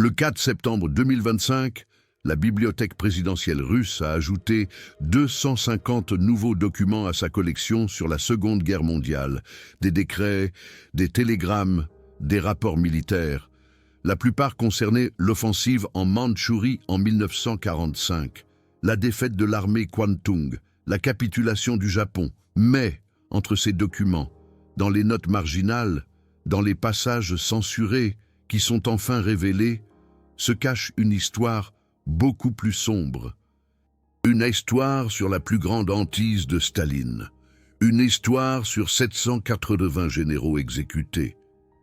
Le 4 septembre 2025, la bibliothèque présidentielle russe a ajouté 250 nouveaux documents à sa collection sur la Seconde Guerre mondiale, des décrets, des télégrammes, des rapports militaires. La plupart concernaient l'offensive en Mandchourie en 1945, la défaite de l'armée Kwantung, la capitulation du Japon. Mais, entre ces documents, dans les notes marginales, dans les passages censurés qui sont enfin révélés, se cache une histoire beaucoup plus sombre. Une histoire sur la plus grande hantise de Staline. Une histoire sur 780 généraux exécutés.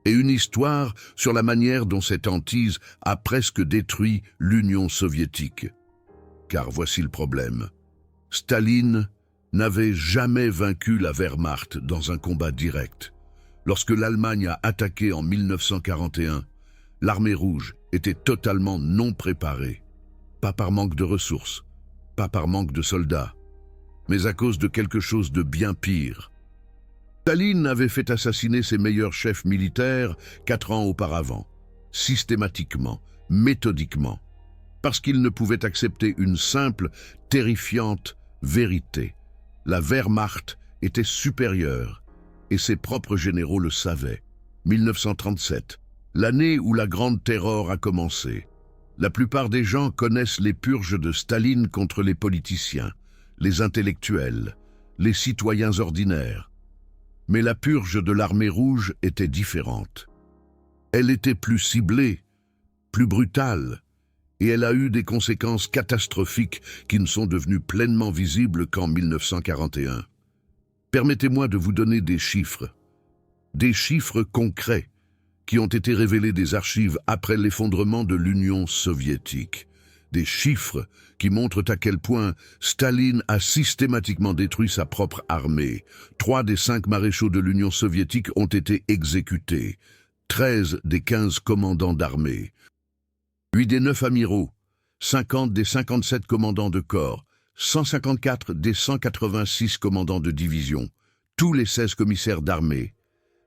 Et une histoire sur la manière dont cette hantise a presque détruit l'Union soviétique. Car voici le problème. Staline n'avait jamais vaincu la Wehrmacht dans un combat direct. Lorsque l'Allemagne a attaqué en 1941, l'armée rouge était totalement non préparée. Pas par manque de ressources, pas par manque de soldats, mais à cause de quelque chose de bien pire. Staline avait fait assassiner ses meilleurs chefs militaires 4 ans auparavant, systématiquement, méthodiquement, parce qu'il ne pouvait accepter une simple, terrifiante vérité. La Wehrmacht était supérieure, et ses propres généraux le savaient. 1937, l'année où la Grande Terreur a commencé. La plupart des gens connaissent les purges de Staline contre les politiciens, les intellectuels, les citoyens ordinaires. Mais la purge de l'armée rouge était différente. Elle était plus ciblée, plus brutale, et elle a eu des conséquences catastrophiques qui ne sont devenues pleinement visibles qu'en 1941. Permettez-moi de vous donner des chiffres concrets qui ont été révélés des archives après l'effondrement de l'Union soviétique. Des chiffres qui montrent à quel point Staline a systématiquement détruit sa propre armée. 3 des 5 maréchaux de l'Union soviétique ont été exécutés. 13 des 15 commandants d'armée. 8 des 9 amiraux. 50 des 57 commandants de corps. 154 des 186 commandants de division. Tous les 16 commissaires d'armée.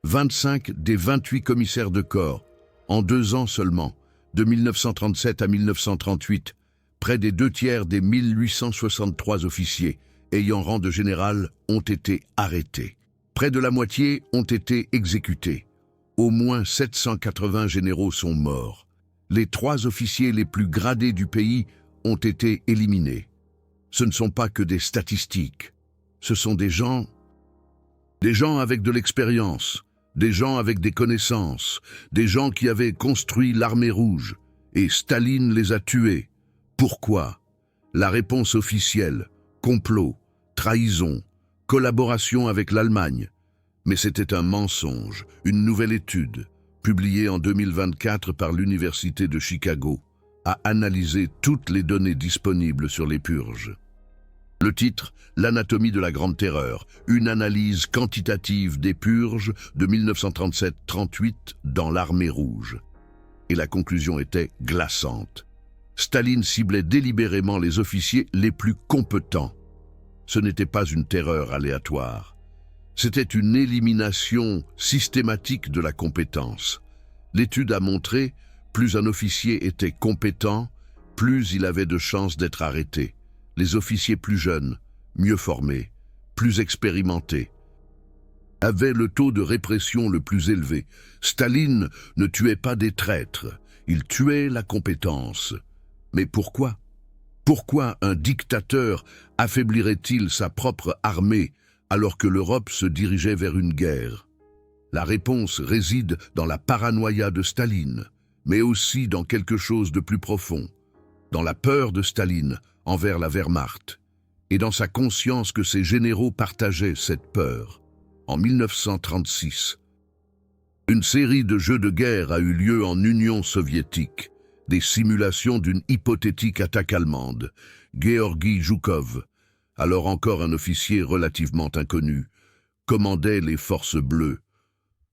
25 des 28 commissaires de corps. En 2 ans seulement. De 1937 à 1938, près des 2 tiers des 1863 officiers ayant rang de général ont été arrêtés. Près de la moitié ont été exécutés. Au moins 780 généraux sont morts. Les 3 officiers les plus gradés du pays ont été éliminés. Ce ne sont pas que des statistiques. Ce sont des gens avec de l'expérience, des gens avec des connaissances, des gens qui avaient construit l'armée rouge, et Staline les a tués. Pourquoi? La réponse officielle, complot, trahison, collaboration avec l'Allemagne. Mais c'était un mensonge, une nouvelle étude, publiée en 2024 par l'Université de Chicago, a analysé toutes les données disponibles sur les purges. Le titre, L'anatomie de la Grande Terreur, une analyse quantitative des purges de 1937-38 dans l'armée rouge. Et la conclusion était glaçante. Staline ciblait délibérément les officiers les plus compétents. Ce n'était pas une terreur aléatoire. C'était une élimination systématique de la compétence. L'étude a montré, plus un officier était compétent, plus il avait de chances d'être arrêté. Les officiers plus jeunes, mieux formés, plus expérimentés, avaient le taux de répression le plus élevé. Staline ne tuait pas des traîtres, il tuait la compétence. Mais pourquoi? Pourquoi un dictateur affaiblirait-il sa propre armée alors que l'Europe se dirigeait vers une guerre? La réponse réside dans la paranoïa de Staline, mais aussi dans quelque chose de plus profond, dans la peur de Staline envers la Wehrmacht, et dans sa conscience que ses généraux partageaient cette peur. En 1936, une série de jeux de guerre a eu lieu en Union soviétique, des simulations d'une hypothétique attaque allemande. Georgi Zhukov, alors encore un officier relativement inconnu, commandait les forces bleues,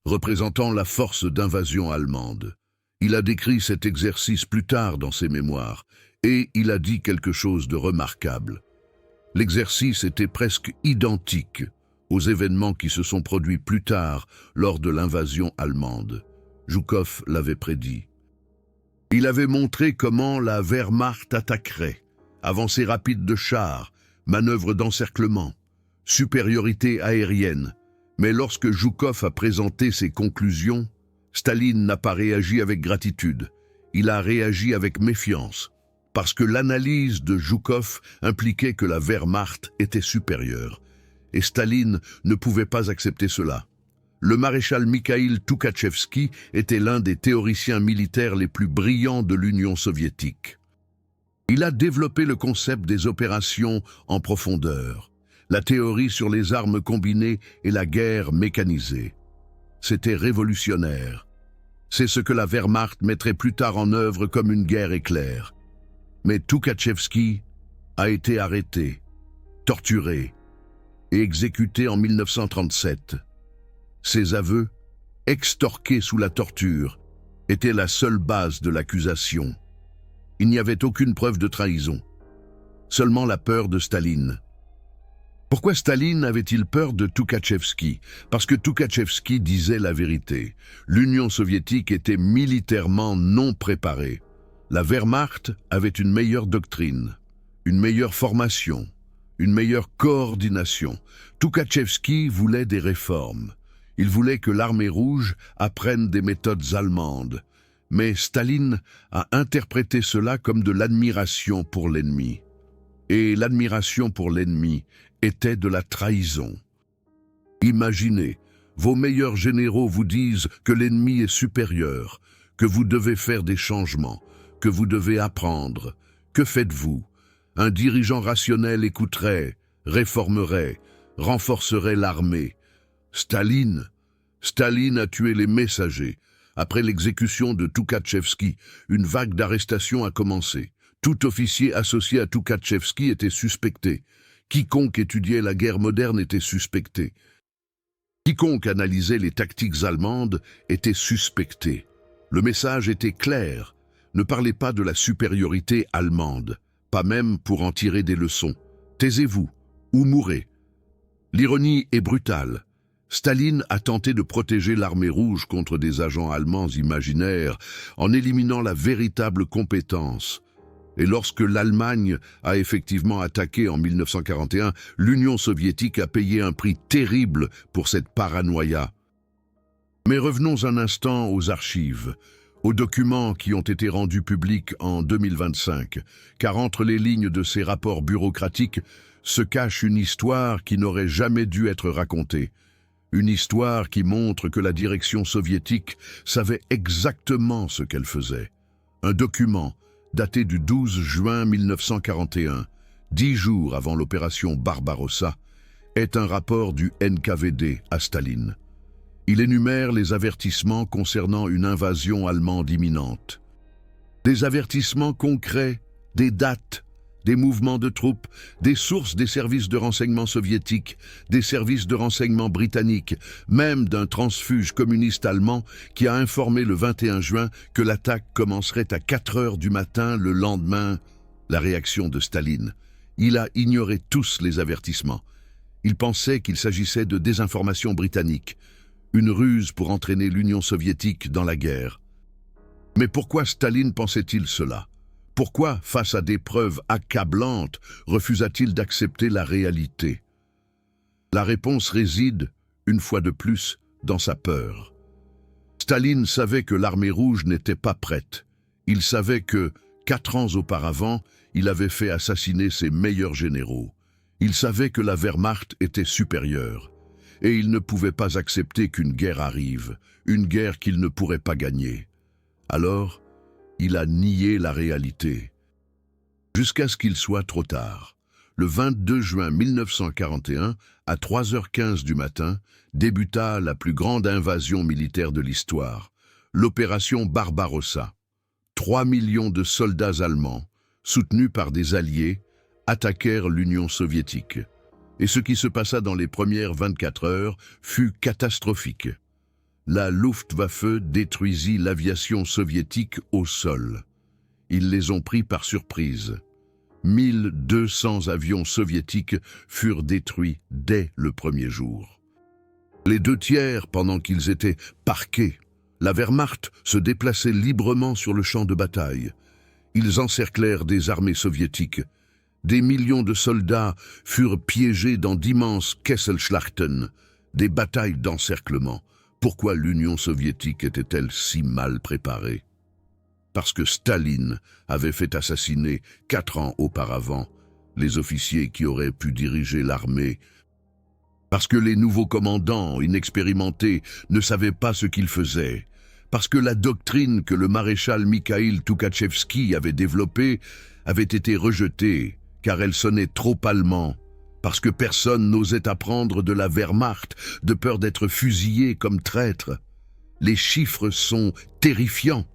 représentant la force d'invasion allemande. Il a décrit cet exercice plus tard dans ses mémoires, et il a dit quelque chose de remarquable. L'exercice était presque identique aux événements qui se sont produits plus tard lors de l'invasion allemande. Zhukov l'avait prédit. Il avait montré comment la Wehrmacht attaquerait, avancée rapide de chars, manœuvres d'encerclement, supériorité aérienne. Mais lorsque Zhukov a présenté ses conclusions, Staline n'a pas réagi avec gratitude. Il a réagi avec méfiance, parce que l'analyse de Zhukov impliquait que la Wehrmacht était supérieure. Et Staline ne pouvait pas accepter cela. Le maréchal Mikhaïl Toukhatchevski était l'un des théoriciens militaires les plus brillants de l'Union soviétique. Il a développé le concept des opérations en profondeur, la théorie sur les armes combinées et la guerre mécanisée. C'était révolutionnaire. C'est ce que la Wehrmacht mettrait plus tard en œuvre comme une guerre éclair. Mais Toukhatchevski a été arrêté, torturé et exécuté en 1937. Ses aveux, extorqués sous la torture, étaient la seule base de l'accusation. Il n'y avait aucune preuve de trahison, seulement la peur de Staline. Pourquoi Staline avait-il peur de Toukhatchevski? Parce que Toukhatchevski disait la vérité. L'Union soviétique était militairement non préparée. La Wehrmacht avait une meilleure doctrine, une meilleure formation, une meilleure coordination. Toukhatchevski voulait des réformes. Il voulait que l'armée rouge apprenne des méthodes allemandes. Mais Staline a interprété cela comme de l'admiration pour l'ennemi. Et l'admiration pour l'ennemi était de la trahison. Imaginez, vos meilleurs généraux vous disent que l'ennemi est supérieur, que vous devez faire des changements, que vous devez apprendre. Que faites-vous? Un dirigeant rationnel écouterait, réformerait, renforcerait l'armée. Staline a tué les messagers. Après l'exécution de Toukhatchevski, une vague d'arrestations a commencé. Tout officier associé à Toukhatchevski était suspecté. Quiconque étudiait la guerre moderne était suspecté. Quiconque analysait les tactiques allemandes était suspecté. Le message était clair. Ne parlez pas de la supériorité allemande, pas même pour en tirer des leçons. Taisez-vous ou mourrez. L'ironie est brutale. Staline a tenté de protéger l'armée rouge contre des agents allemands imaginaires en éliminant la véritable compétence. Et lorsque l'Allemagne a effectivement attaqué en 1941, l'Union soviétique a payé un prix terrible pour cette paranoïa. Mais revenons un instant aux archives, aux documents qui ont été rendus publics en 2025, car entre les lignes de ces rapports bureaucratiques se cache une histoire qui n'aurait jamais dû être racontée. Une histoire qui montre que la direction soviétique savait exactement ce qu'elle faisait. Un document daté du 12 juin 1941, 10 jours avant l'opération Barbarossa, est un rapport du NKVD à Staline. Il énumère les avertissements concernant une invasion allemande imminente. Des avertissements concrets, des dates, des mouvements de troupes, des sources des services de renseignement soviétiques, des services de renseignement britanniques, même d'un transfuge communiste allemand qui a informé le 21 juin que l'attaque commencerait à 4 heures du matin le lendemain. La réaction de Staline. Il a ignoré tous les avertissements. Il pensait qu'il s'agissait de désinformation britannique, une ruse pour entraîner l'Union soviétique dans la guerre. Mais pourquoi Staline pensait-il cela? Pourquoi, face à des preuves accablantes, refusa-t-il d'accepter la réalité? La réponse réside, une fois de plus, dans sa peur. Staline savait que l'armée rouge n'était pas prête. Il savait que, 4 ans auparavant, il avait fait assassiner ses meilleurs généraux. Il savait que la Wehrmacht était supérieure. Et il ne pouvait pas accepter qu'une guerre arrive, une guerre qu'il ne pourrait pas gagner. Alors, il a nié la réalité. Jusqu'à ce qu'il soit trop tard. Le 22 juin 1941, à 3h15 du matin, débuta la plus grande invasion militaire de l'histoire, l'opération Barbarossa. 3 millions de soldats allemands, soutenus par des alliés, attaquèrent l'Union soviétique. Et ce qui se passa dans les premières 24 heures fut catastrophique. La Luftwaffe détruisit l'aviation soviétique au sol. Ils les ont pris par surprise. 1200 avions soviétiques furent détruits dès le premier jour. Les 2 tiers pendant qu'ils étaient parqués, La Wehrmacht se déplaçait librement sur le champ de bataille. Ils encerclèrent des armées soviétiques. Des millions de soldats furent piégés dans d'immenses Kesselschlachten, des batailles d'encerclement. Pourquoi l'Union soviétique était-elle si mal préparée? Parce que Staline avait fait assassiner 4 ans auparavant les officiers qui auraient pu diriger l'armée. Parce que les nouveaux commandants inexpérimentés ne savaient pas ce qu'ils faisaient. Parce que la doctrine que le maréchal Mikhaïl Tukhachevski avait développée avait été rejetée, car elle sonnait trop allemand. Parce que personne n'osait apprendre de la Wehrmacht, de peur d'être fusillé comme traître. Les chiffres sont terrifiants.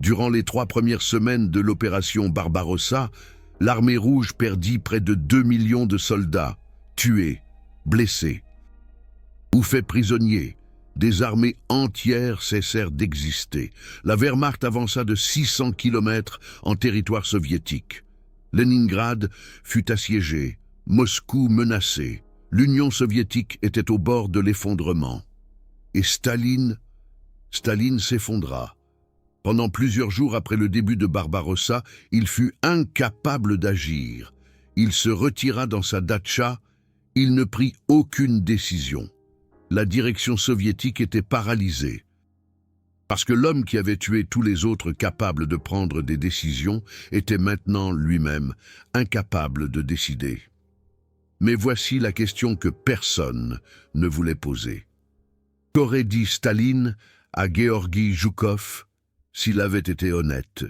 Durant les 3 premières semaines de l'opération Barbarossa, l'armée rouge perdit près de 2 millions de soldats, tués, blessés ou faits prisonniers. Des armées entières cessèrent d'exister. La Wehrmacht avança de 600 km en territoire soviétique. Leningrad fut assiégée, Moscou menacé. L'Union soviétique était au bord de l'effondrement. Et Staline s'effondra. Pendant plusieurs jours après le début de Barbarossa, il fut incapable d'agir. Il se retira dans sa datcha. Il ne prit aucune décision. La direction soviétique était paralysée. Parce que l'homme qui avait tué tous les autres capables de prendre des décisions était maintenant lui-même incapable de décider. Mais voici la question que personne ne voulait poser. Qu'aurait dit Staline à Georgi Zhukov s'il avait été honnête?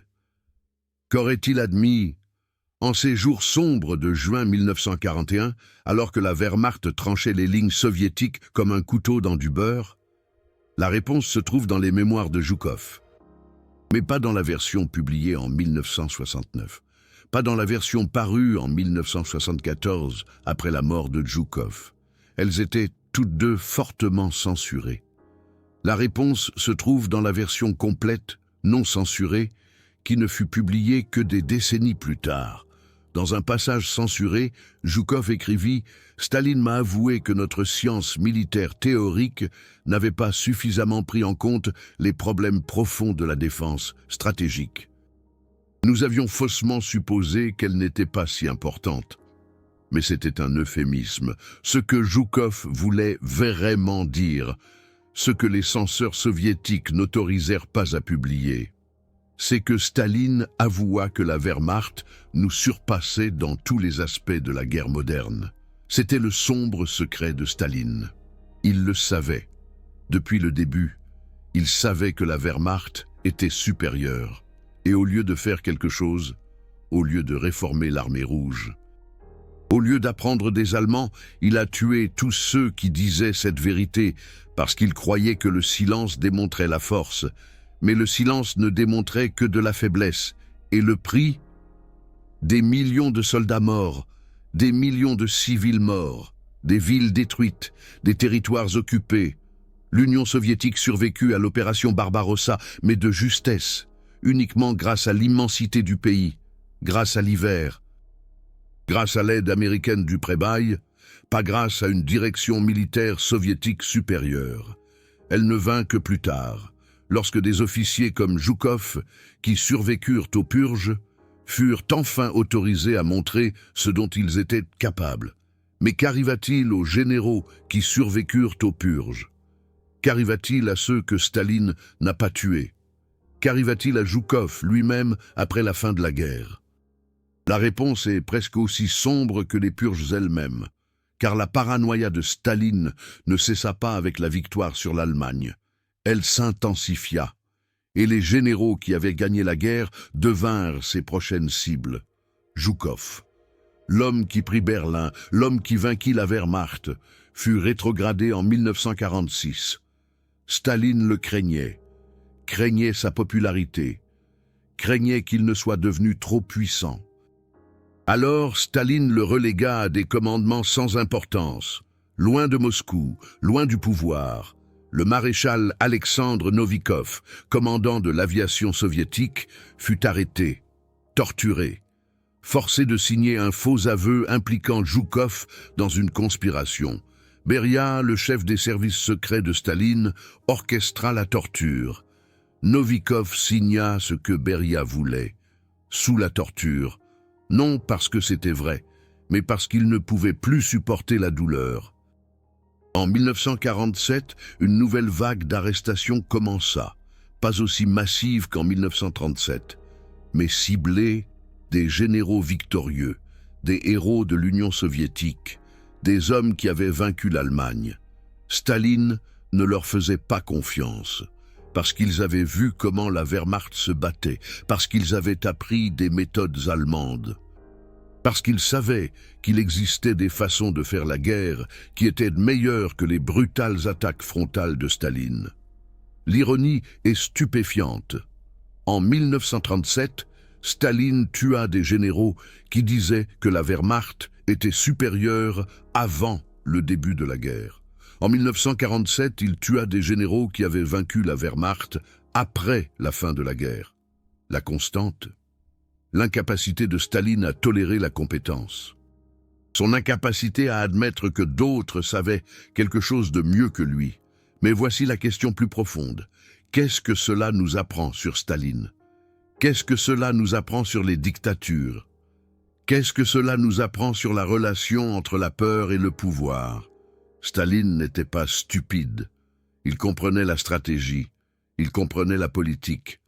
Qu'aurait-il admis en ces jours sombres de juin 1941, alors que la Wehrmacht tranchait les lignes soviétiques comme un couteau dans du beurre? La réponse se trouve dans les mémoires de Zhukov. Mais pas dans la version publiée en 1969. Pas dans la version parue en 1974, après la mort de Zhukov. Elles étaient toutes deux fortement censurées. La réponse se trouve dans la version complète, non censurée, qui ne fut publiée que des décennies plus tard. Dans un passage censuré, Zhukov écrivit « Staline m'a avoué que notre science militaire théorique n'avait pas suffisamment pris en compte les problèmes profonds de la défense stratégique. Nous avions faussement supposé qu'elle n'était pas si importante. » Mais c'était un euphémisme. Ce que Zhukov voulait vraiment dire, ce que les censeurs soviétiques n'autorisèrent pas à publier, c'est que Staline avoua que la Wehrmacht nous surpassait dans tous les aspects de la guerre moderne. C'était le sombre secret de Staline. Il le savait. Depuis le début, il savait que la Wehrmacht était supérieure. Et au lieu de faire quelque chose, au lieu de réformer l'armée rouge, au lieu d'apprendre des Allemands, il a tué tous ceux qui disaient cette vérité parce qu'il croyait que le silence démontrait la force. Mais le silence ne démontrait que de la faiblesse. Et le prix? Des millions de soldats morts, des millions de civils morts, des villes détruites, des territoires occupés. L'Union soviétique survécut à l'opération Barbarossa, mais de justesse, uniquement grâce à l'immensité du pays, grâce à l'hiver, grâce à l'aide américaine du pré-bail, pas grâce à une direction militaire soviétique supérieure. Elle ne vint que plus tard, lorsque des officiers comme Zhukov, qui survécurent aux purges, furent enfin autorisés à montrer ce dont ils étaient capables. Mais qu'arriva-t-il aux généraux qui survécurent aux purges? Qu'arriva-t-il à ceux que Staline n'a pas tués? Qu'arriva-t-il à Zhukov lui-même après la fin de la guerre? La réponse est presque aussi sombre que les purges elles-mêmes, car la paranoïa de Staline ne cessa pas avec la victoire sur l'Allemagne. Elle s'intensifia, et les généraux qui avaient gagné la guerre devinrent ses prochaines cibles. Zhukov, l'homme qui prit Berlin, l'homme qui vainquit la Wehrmacht, fut rétrogradé en 1946. Staline le craignait sa popularité, craignait qu'il ne soit devenu trop puissant. Alors Staline le relégua à des commandements sans importance, loin de Moscou, loin du pouvoir. Le maréchal Alexandre Novikov, commandant de l'aviation soviétique, fut arrêté, torturé, forcé de signer un faux aveu impliquant Zhukov dans une conspiration. Beria, le chef des services secrets de Staline, orchestra la torture. Novikov signa ce que Beria voulait, sous la torture, non parce que c'était vrai, mais parce qu'il ne pouvait plus supporter la douleur. En 1947, une nouvelle vague d'arrestations commença, pas aussi massive qu'en 1937, mais ciblée des généraux victorieux, des héros de l'Union soviétique, des hommes qui avaient vaincu l'Allemagne. Staline ne leur faisait pas confiance, parce qu'ils avaient vu comment la Wehrmacht se battait, parce qu'ils avaient appris des méthodes allemandes, parce qu'ils savaient qu'il existait des façons de faire la guerre qui étaient meilleures que les brutales attaques frontales de Staline. L'ironie est stupéfiante. En 1937, Staline tua des généraux qui disaient que la Wehrmacht était supérieure avant le début de la guerre. En 1947, il tua des généraux qui avaient vaincu la Wehrmacht après la fin de la guerre. La constante, l'incapacité de Staline à tolérer la compétence. Son incapacité à admettre que d'autres savaient quelque chose de mieux que lui. Mais voici la question plus profonde. Qu'est-ce que cela nous apprend sur Staline? Qu'est-ce que cela nous apprend sur les dictatures? Qu'est-ce que cela nous apprend sur la relation entre la peur et le pouvoir? Staline n'était pas stupide. Il comprenait la stratégie, il comprenait la politique.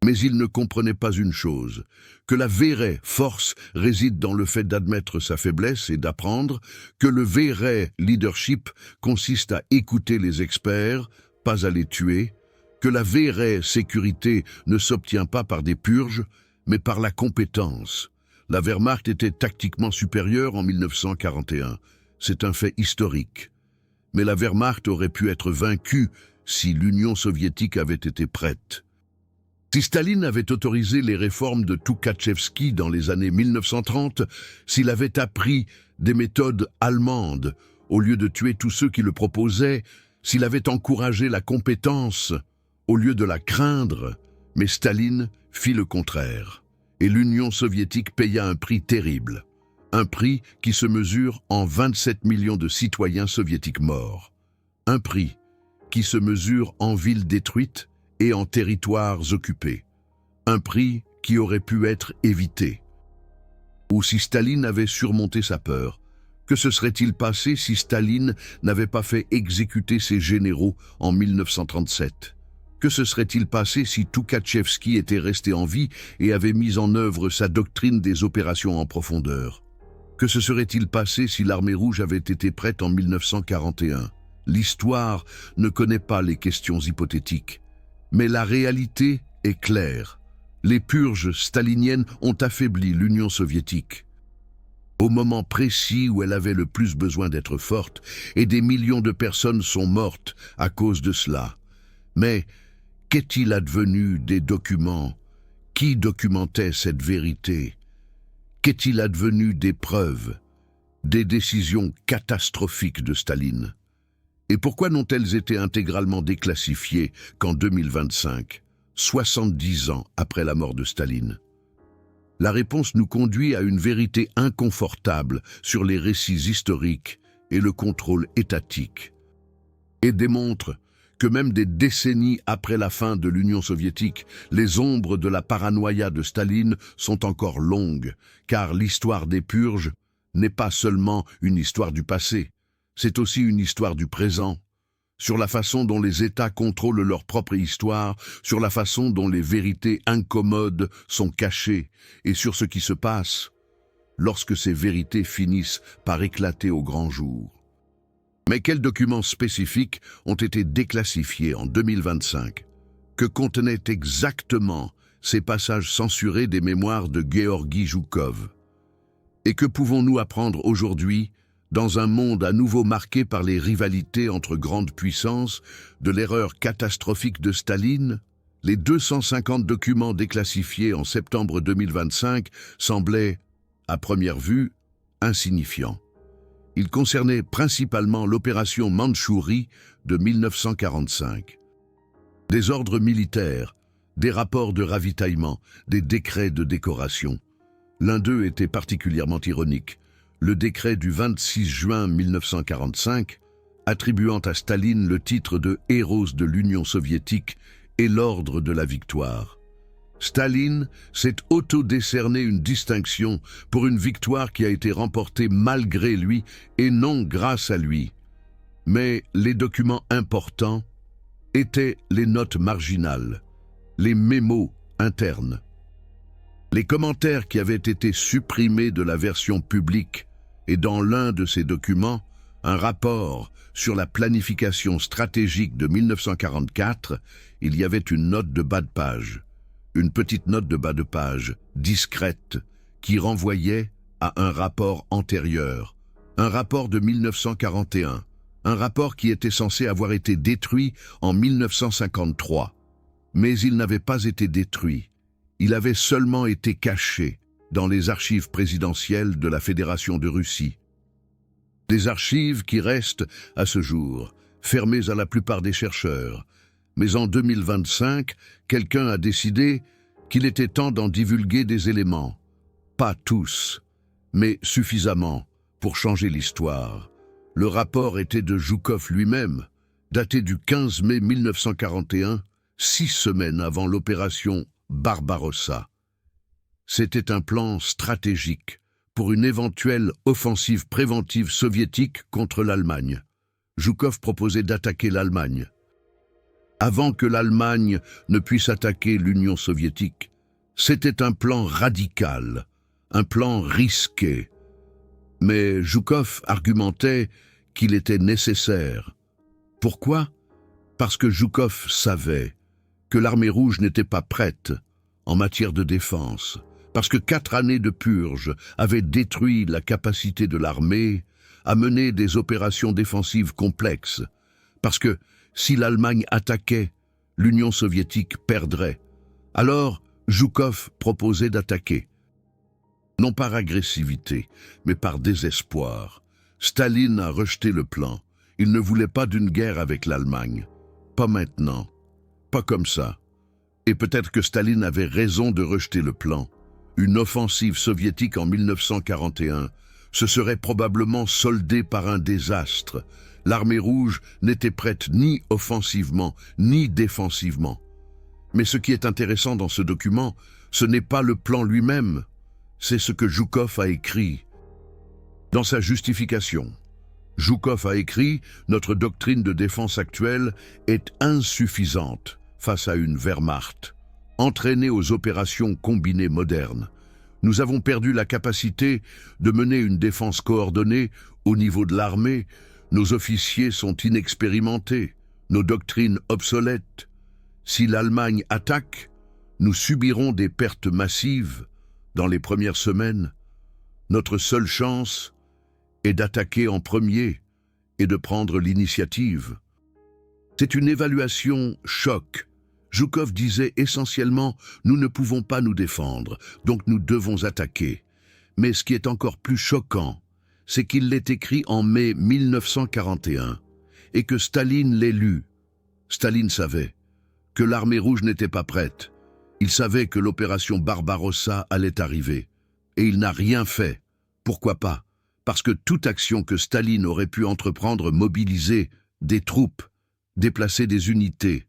Mais il ne comprenait pas une chose, que la vraie force réside dans le fait d'admettre sa faiblesse et d'apprendre, que le vrai leadership consiste à écouter les experts, pas à les tuer, que la vraie sécurité ne s'obtient pas par des purges, mais par la compétence. La Wehrmacht était tactiquement supérieure en 1941. C'est un fait historique. Mais la Wehrmacht aurait pu être vaincue si l'Union soviétique avait été prête. Si Staline avait autorisé les réformes de Toukhatchevski dans les années 1930, s'il avait appris des méthodes allemandes au lieu de tuer tous ceux qui le proposaient, s'il avait encouragé la compétence au lieu de la craindre, mais Staline fit le contraire. Et l'Union soviétique paya un prix terrible. Un prix qui se mesure en 27 millions de citoyens soviétiques morts. Un prix qui se mesure en villes détruites et en territoires occupés. Un prix qui aurait pu être évité. Ou si Staline avait surmonté sa peur, que se serait-il passé si Staline n'avait pas fait exécuter ses généraux en 1937? Que se serait-il passé si Toukhatchevski était resté en vie et avait mis en œuvre sa doctrine des opérations en profondeur? Que se serait-il passé si l'armée rouge avait été prête en 1941? L'histoire ne connaît pas les questions hypothétiques. Mais la réalité est claire. Les purges staliniennes ont affaibli l'Union soviétique. Au moment précis où elle avait le plus besoin d'être forte, et des millions de personnes sont mortes à cause de cela. Mais qu'est-il advenu des documents? Qui documentait cette vérité? Qu'est-il advenu des preuves, des décisions catastrophiques de Staline? Et pourquoi n'ont-elles été intégralement déclassifiées qu'en 2025, 70 ans après la mort de Staline? La réponse nous conduit à une vérité inconfortable sur les récits historiques et le contrôle étatique, et démontre que même des décennies après la fin de l'Union soviétique, les ombres de la paranoïa de Staline sont encore longues, car l'histoire des purges n'est pas seulement une histoire du passé, c'est aussi une histoire du présent, sur la façon dont les États contrôlent leur propre histoire, sur la façon dont les vérités incommodes sont cachées, et sur ce qui se passe lorsque ces vérités finissent par éclater au grand jour. Mais quels documents spécifiques ont été déclassifiés en 2025? Que contenaient exactement ces passages censurés des mémoires de Georgi Joukov? Et que pouvons-nous apprendre aujourd'hui, dans un monde à nouveau marqué par les rivalités entre grandes puissances, de l'erreur catastrophique de Staline? Les 250 documents déclassifiés en septembre 2025 semblaient, à première vue, insignifiants. Ils concernaient principalement l'opération Mandchourie de 1945. Des ordres militaires, des rapports de ravitaillement, des décrets de décoration. L'un d'eux était particulièrement ironique. le décret du 26 juin 1945, attribuant à Staline le titre de héros de l'Union soviétique et l'ordre de la victoire. Staline s'est auto-décerné une distinction pour une victoire qui a été remportée malgré lui et non grâce à lui. Mais les documents importants étaient les notes marginales, les mémos internes. Les commentaires qui avaient été supprimés de la version publique et dans l'un de ces documents, un rapport sur la planification stratégique de 1944, il y avait une note de bas de page, une petite note de bas de page, discrète, qui renvoyait à un rapport antérieur, un rapport de 1941, un rapport qui était censé avoir été détruit en 1953. Mais il n'avait pas été détruit. Il avait seulement été caché dans les archives présidentielles de la Fédération de Russie. Des archives qui restent, à ce jour, fermées à la plupart des chercheurs. Mais en 2025, quelqu'un a décidé qu'il était temps d'en divulguer des éléments. Pas tous, mais suffisamment pour changer l'histoire. Le rapport était de Zhukov lui-même, daté du 15 mai 1941, 6 semaines avant l'opération Barbarossa. C'était un plan stratégique pour une éventuelle offensive préventive soviétique contre l'Allemagne. Zhukov proposait d'attaquer l'Allemagne. Avant que l'Allemagne ne puisse attaquer l'Union soviétique, c'était un plan radical, un plan risqué. Mais Zhukov argumentait qu'il était nécessaire. Pourquoi? Parce que Zhukov savait que l'armée rouge n'était pas prête en matière de défense, parce que 4 années de purge avaient détruit la capacité de l'armée à mener des opérations défensives complexes, parce que si l'Allemagne attaquait, l'Union soviétique perdrait. Alors, Zhukov proposait d'attaquer. Non par agressivité, mais par désespoir. Staline a rejeté le plan. Il ne voulait pas d'une guerre avec l'Allemagne. Pas maintenant. Pas comme ça. Et peut-être que Staline avait raison de rejeter le plan. Une offensive soviétique en 1941 se serait probablement soldée par un désastre. L'armée rouge n'était prête ni offensivement, ni défensivement. Mais ce qui est intéressant dans ce document, ce n'est pas le plan lui-même, c'est ce que Zhukov a écrit. Dans sa justification, Zhukov a écrit « Notre doctrine de défense actuelle est insuffisante face à une Wehrmacht, entraînée aux opérations combinées modernes. Nous avons perdu la capacité de mener une défense coordonnée au niveau de l'armée. Nos officiers sont inexpérimentés, nos doctrines obsolètes. Si l'Allemagne attaque, nous subirons des pertes massives dans les premières semaines. Notre seule chance est d'attaquer en premier et de prendre l'initiative. » C'est une évaluation choc. Zhukov disait essentiellement « Nous ne pouvons pas nous défendre, donc nous devons attaquer. » Mais ce qui est encore plus choquant, c'est qu'il l'ait écrit en mai 1941 et que Staline l'ait lu. Staline savait que l'armée rouge n'était pas prête. Il savait que l'opération Barbarossa allait arriver. Et il n'a rien fait. Pourquoi pas? Parce que toute action que Staline aurait pu entreprendre, mobiliser des troupes, déplacer des unités,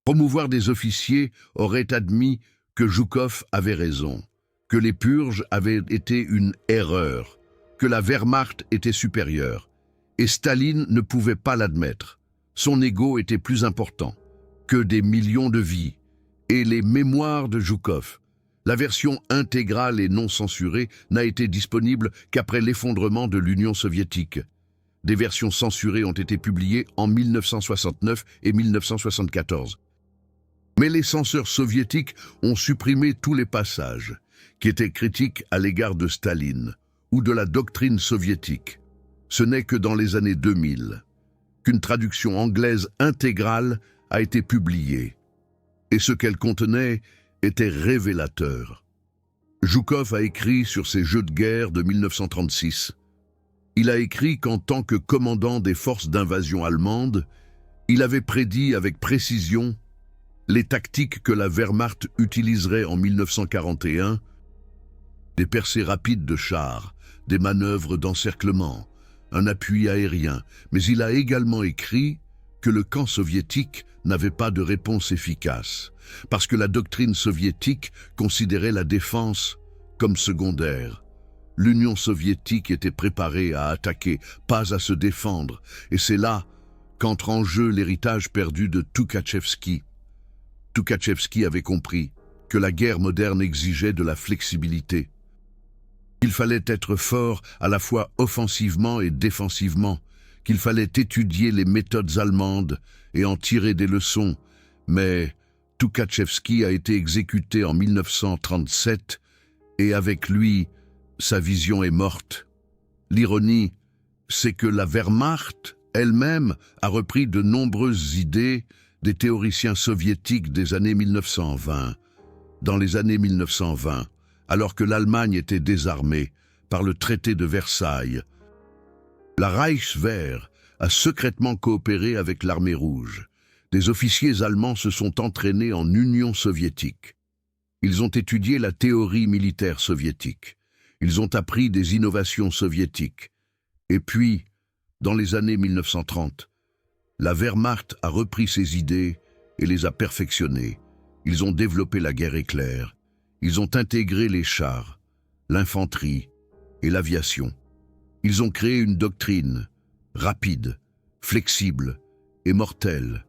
promouvoir des officiers, aurait admis que Zhukov avait raison, que les purges avaient été une erreur, que la Wehrmacht était supérieure. Et Staline ne pouvait pas l'admettre. Son ego était plus important que des millions de vies. Et les mémoires de Zhukov, la version intégrale et non censurée, n'a été disponible qu'après l'effondrement de l'Union soviétique. Des versions censurées ont été publiées en 1969 et 1974. Mais les censeurs soviétiques ont supprimé tous les passages qui étaient critiques à l'égard de Staline ou de la doctrine soviétique. Ce n'est que dans les années 2000 qu'une traduction anglaise intégrale a été publiée. Et ce qu'elle contenait était révélateur. Zhukov a écrit sur ces jeux de guerre de 1936. Il a écrit qu'en tant que commandant des forces d'invasion allemandes, il avait prédit avec précision les tactiques que la Wehrmacht utiliserait en 1941, des percées rapides de chars, des manœuvres d'encerclement, un appui aérien, mais il a également écrit que le camp soviétique n'avait pas de réponse efficace, parce que la doctrine soviétique considérait la défense comme secondaire. L'Union soviétique était préparée à attaquer, pas à se défendre, et c'est là qu'entre en jeu l'héritage perdu de Toukhatchevski. Toukhatchevski avait compris que la guerre moderne exigeait de la flexibilité. Il fallait être fort à la fois offensivement et défensivement, qu'il fallait étudier les méthodes allemandes et en tirer des leçons, mais Toukhatchevski a été exécuté en 1937 et avec lui, sa vision est morte. L'ironie, c'est que la Wehrmacht elle-même a repris de nombreuses idées des théoriciens soviétiques des années 1920. Dans les années 1920, alors que l'Allemagne était désarmée par le traité de Versailles, la Reichswehr a secrètement coopéré avec l'armée rouge. Des officiers allemands se sont entraînés en Union soviétique. Ils ont étudié la théorie militaire soviétique. Ils ont appris des innovations soviétiques. Et puis, dans les années 1930, la Wehrmacht a repris ces idées et les a perfectionnées. Ils ont développé la guerre éclair. Ils ont intégré les chars, l'infanterie et l'aviation. Ils ont créé une doctrine rapide, flexible et mortelle.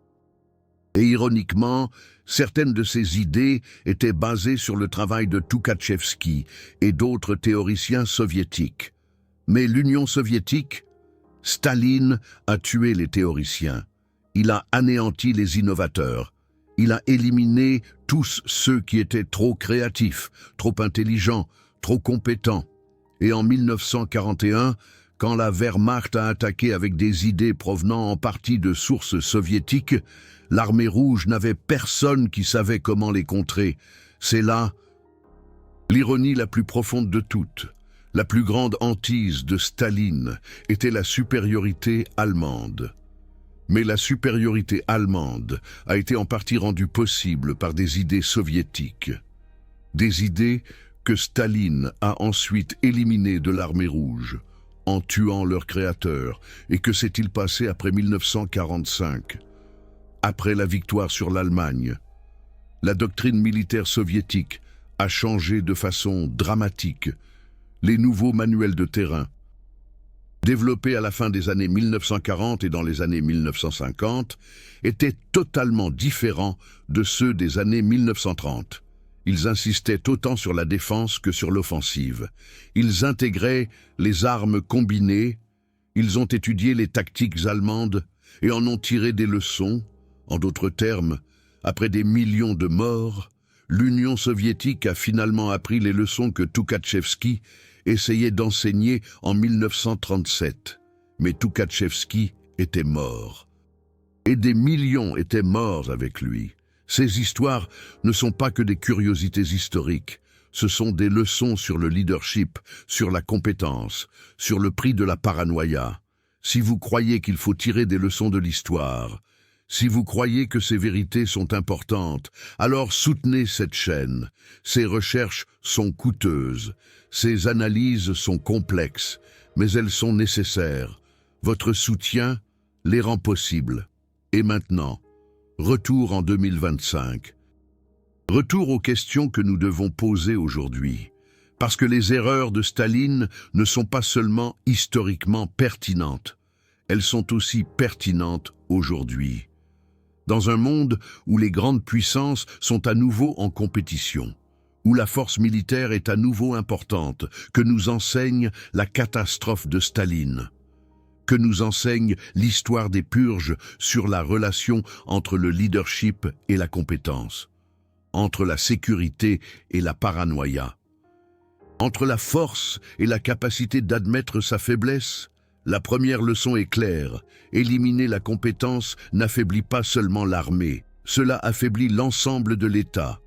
Et ironiquement, certaines de ces idées étaient basées sur le travail de Toukhatchevski et d'autres théoriciens soviétiques. Mais l'Union soviétique, Staline a tué les théoriciens. Il a anéanti les innovateurs. Il a éliminé tous ceux qui étaient trop créatifs, trop intelligents, trop compétents. Et en 1941, quand la Wehrmacht a attaqué avec des idées provenant en partie de sources soviétiques, l'armée rouge n'avait personne qui savait comment les contrer. C'est là l'ironie la plus profonde de toutes. La plus grande hantise de Staline était la supériorité allemande. Mais la supériorité allemande a été en partie rendue possible par des idées soviétiques. Des idées que Staline a ensuite éliminées de l'armée rouge, en tuant leur créateur. Et que s'est-il passé après 1945 ? Après la victoire sur l'Allemagne, la doctrine militaire soviétique a changé de façon dramatique. Les nouveaux manuels de terrain, développés à la fin des années 1940 et dans les années 1950, étaient totalement différents de ceux des années 1930. Ils insistaient autant sur la défense que sur l'offensive. Ils intégraient les armes combinées, ils ont étudié les tactiques allemandes et en ont tiré des leçons. En d'autres termes, après des millions de morts, l'Union soviétique a finalement appris les leçons que Toukhatchevski essayait d'enseigner en 1937. Mais Toukhatchevski était mort. Et des millions étaient morts avec lui. Ces histoires ne sont pas que des curiosités historiques. Ce sont des leçons sur le leadership, sur la compétence, sur le prix de la paranoïa. Si vous croyez qu'il faut tirer des leçons de l'histoire, si vous croyez que ces vérités sont importantes, alors soutenez cette chaîne. Ces recherches sont coûteuses, ces analyses sont complexes, mais elles sont nécessaires. Votre soutien les rend possibles. Et maintenant, retour en 2025. Retour aux questions que nous devons poser aujourd'hui. Parce que les erreurs de Staline ne sont pas seulement historiquement pertinentes, elles sont aussi pertinentes aujourd'hui. Dans un monde où les grandes puissances sont à nouveau en compétition, où la force militaire est à nouveau importante, que nous enseigne la catastrophe de Staline, que nous enseigne l'histoire des purges sur la relation entre le leadership et la compétence, entre la sécurité et la paranoïa, entre la force et la capacité d'admettre sa faiblesse. La première leçon est claire. Éliminer la compétence n'affaiblit pas seulement l'armée, cela affaiblit l'ensemble de l'État.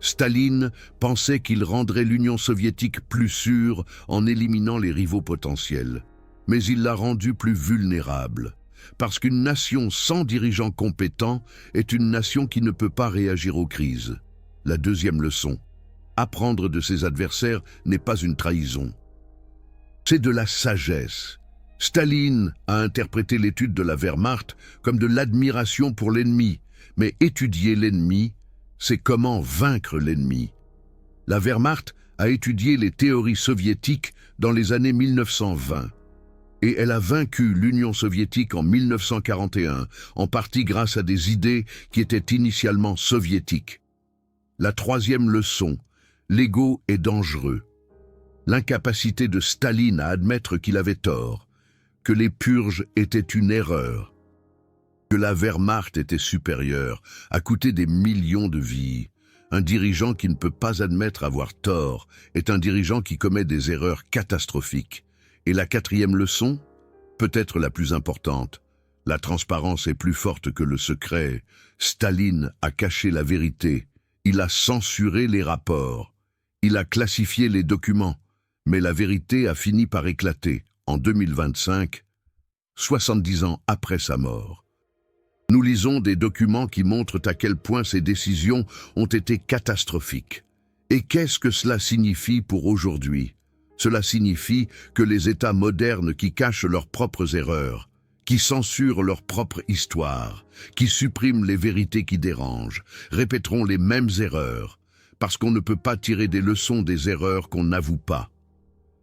Staline pensait qu'il rendrait l'Union soviétique plus sûre en éliminant les rivaux potentiels. Mais il l'a rendue plus vulnérable. Parce qu'une nation sans dirigeant compétent est une nation qui ne peut pas réagir aux crises. La deuxième leçon. Apprendre de ses adversaires n'est pas une trahison. C'est de la sagesse. Staline a interprété l'étude de la Wehrmacht comme de l'admiration pour l'ennemi, mais étudier l'ennemi, c'est comment vaincre l'ennemi. La Wehrmacht a étudié les théories soviétiques dans les années 1920, et elle a vaincu l'Union soviétique en 1941, en partie grâce à des idées qui étaient initialement soviétiques. La troisième leçon, l'ego est dangereux. L'incapacité de Staline à admettre qu'il avait tort, que les purges étaient une erreur, que la Wehrmacht était supérieure, a coûté des millions de vies. Un dirigeant qui ne peut pas admettre avoir tort est un dirigeant qui commet des erreurs catastrophiques. Et la quatrième leçon, peut-être la plus importante, la transparence est plus forte que le secret. Staline a caché la vérité, il a censuré les rapports, il a classifié les documents, mais la vérité a fini par éclater en 2025, 70 ans après sa mort. Nous lisons des documents qui montrent à quel point ces décisions ont été catastrophiques. Et qu'est-ce que cela signifie pour aujourd'hui? Cela signifie que les États modernes qui cachent leurs propres erreurs, qui censurent leur propre histoire, qui suppriment les vérités qui dérangent, répéteront les mêmes erreurs, parce qu'on ne peut pas tirer des leçons des erreurs qu'on n'avoue pas.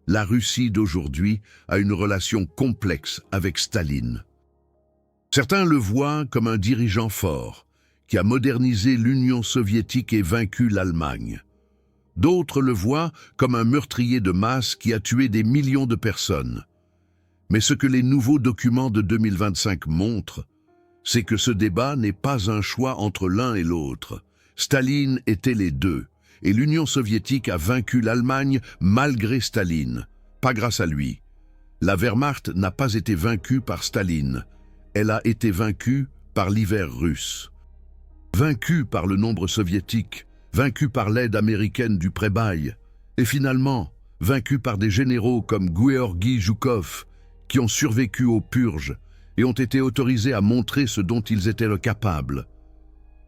La Russie d'aujourd'hui a une relation complexe avec Staline. Certains le voient comme un dirigeant fort, qui a modernisé l'Union soviétique et vaincu l'Allemagne. D'autres le voient comme un meurtrier de masse qui a tué des millions de personnes. Mais ce que les nouveaux documents de 2025 montrent, c'est que ce débat n'est pas un choix entre l'un et l'autre. Staline était les deux, et l'Union soviétique a vaincu l'Allemagne malgré Staline, pas grâce à lui. La Wehrmacht n'a pas été vaincue par Staline, elle a été vaincue par l'hiver russe. Vaincue par le nombre soviétique, vaincue par l'aide américaine du pré-bail, et finalement vaincue par des généraux comme Gueorgui Zhukov, qui ont survécu aux purges et ont été autorisés à montrer ce dont ils étaient capables.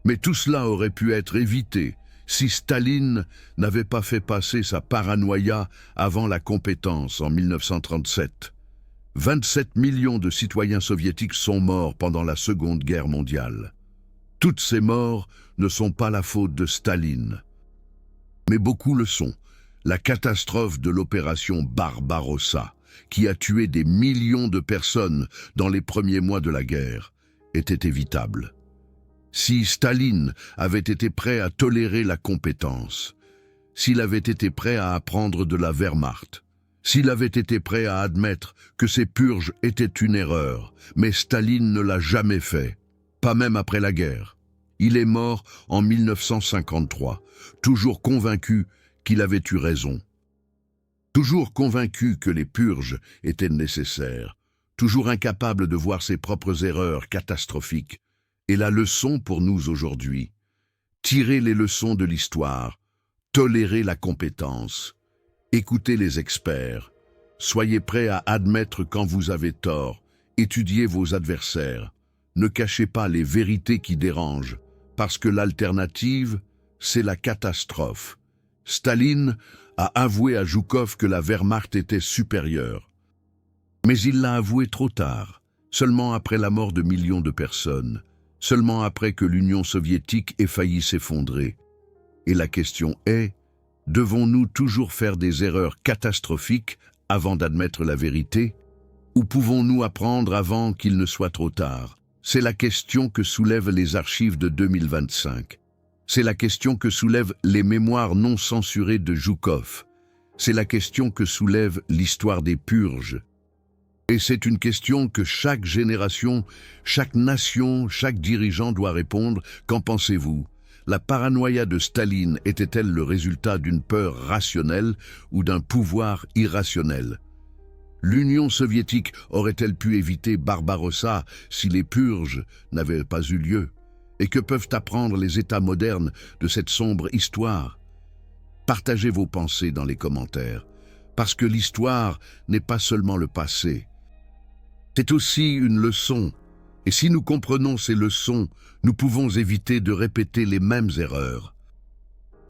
Mais tout cela aurait pu être évité si Staline n'avait pas fait passer sa paranoïa avant la compétence en 1937. 27 millions de citoyens soviétiques sont morts pendant la Seconde Guerre mondiale. Toutes ces morts ne sont pas la faute de Staline. Mais beaucoup le sont. La catastrophe de l'opération Barbarossa, qui a tué des millions de personnes dans les premiers mois de la guerre, était évitable. Si Staline avait été prêt à tolérer la compétence, s'il avait été prêt à apprendre de la Wehrmacht, s'il avait été prêt à admettre que ces purges étaient une erreur, mais Staline ne l'a jamais fait, pas même après la guerre. Il est mort en 1953, toujours convaincu qu'il avait eu raison. Toujours convaincu que les purges étaient nécessaires, toujours incapable de voir ses propres erreurs catastrophiques. Et la leçon pour nous aujourd'hui, tirer les leçons de l'histoire, tolérer la compétence, écoutez les experts, soyez prêts à admettre quand vous avez tort, étudiez vos adversaires, ne cachez pas les vérités qui dérangent, parce que l'alternative, c'est la catastrophe. Staline a avoué à Zhukov que la Wehrmacht était supérieure. Mais il l'a avoué trop tard, seulement après la mort de millions de personnes, seulement après que l'Union soviétique ait failli s'effondrer. Et la question est, devons-nous toujours faire des erreurs catastrophiques avant d'admettre la vérité? Ou pouvons-nous apprendre avant qu'il ne soit trop tard? C'est la question que soulèvent les archives de 2025. C'est la question que soulèvent les mémoires non censurées de Zhukov. C'est la question que soulève l'histoire des purges. Et c'est une question que chaque génération, chaque nation, chaque dirigeant doit répondre. Qu'en pensez-vous? La paranoïa de Staline était-elle le résultat d'une peur rationnelle ou d'un pouvoir irrationnel? L'Union soviétique aurait-elle pu éviter Barbarossa si les purges n'avaient pas eu lieu? Et que peuvent apprendre les États modernes de cette sombre histoire? Partagez vos pensées dans les commentaires, parce que l'histoire n'est pas seulement le passé. C'est aussi une leçon, et si nous comprenons ces leçons, nous pouvons éviter de répéter les mêmes erreurs.